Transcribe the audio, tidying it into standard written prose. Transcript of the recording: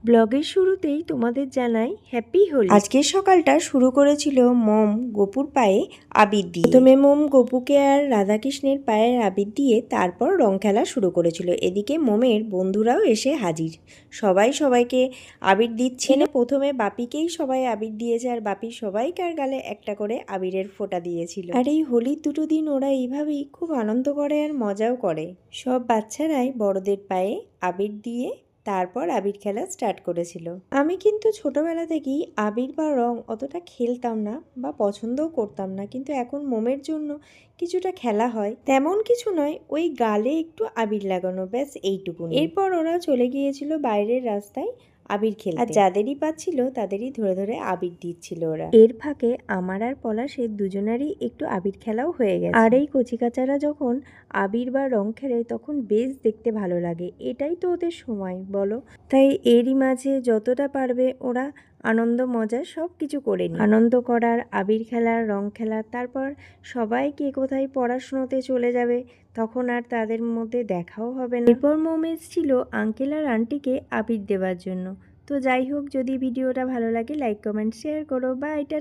ব্লগের শুরুতেই তোমাদের জানাই হ্যাপি হোলি। আজকের সকালটা শুরু করেছিল মম গোপুর পায়ে আবির দিয়ে। প্রথমে মম গোপুকে আর রাধাকৃষ্ণের পায়ে আবির দিয়ে তারপর রং খেলা শুরু করেছিল। এদিকে মমের বন্ধুরাও এসে হাজির, সবাই সবাইকে আবির দিচ্ছিল। প্রথমে বাপিকেই সবাই আবির দিয়েছে আর বাপি সবাইকার গালে একটা করে আবিরের ফোঁটা দিয়েছিল। আর এই হোলির দুটো দিন ওরা এইভাবেই খুব আনন্দ করে আর মজাও করে। সব বাচ্চারাই বড়দের পায়ে আবির দিয়ে তারপর আবির খেলা স্টার্ট করেছিল। আমি কিন্তু ছোটবেলা থেকেই আবির বা রং অতটা খেলতাম না বা পছন্দও করতাম না, কিন্তু এখন মোমের জন্য কিছুটা খেলা হয়। তেমন কিছু নয়, ওই গালে একটু আবির লাগানো, ব্যাস এইটুকু। এরপর ওরা চলে গিয়েছিল বাইরের রাস্তায় আবির খেলতে, আর যাদেরই পাচ্ছিল তাদেরই ধরে ধরে আবির দিচ্ছিল ওরা। এর ফাঁকে আমার আর পলাশের দুজনারই একটু আবির খেলাও হয়ে গেছে। আর এই কচিকাচারা যখন আবির বা রং খেলে তখন বেশ দেখতে ভালো লাগে, এটাই তো ওদের সময় বলো। তাই এরই মাঝে যতটা পারবে ওরা আনন্দ মজা সব কিছু করে নি। আনন্দ করার, আবির খেলার, রং খেলার, তারপর সবাই কে কোথায় পড়াশুনোতে চলে যাবে, তখন আর তাদের মধ্যে দেখাও হবে না। এরপর মোম এসেছিল আঙ্কেল আর আন্টিকে আবির দেওয়ার জন্য। তো যাই হোক, যদি ভিডিওটা ভালো লাগে লাইক কমেন্ট শেয়ার করো। বা এটা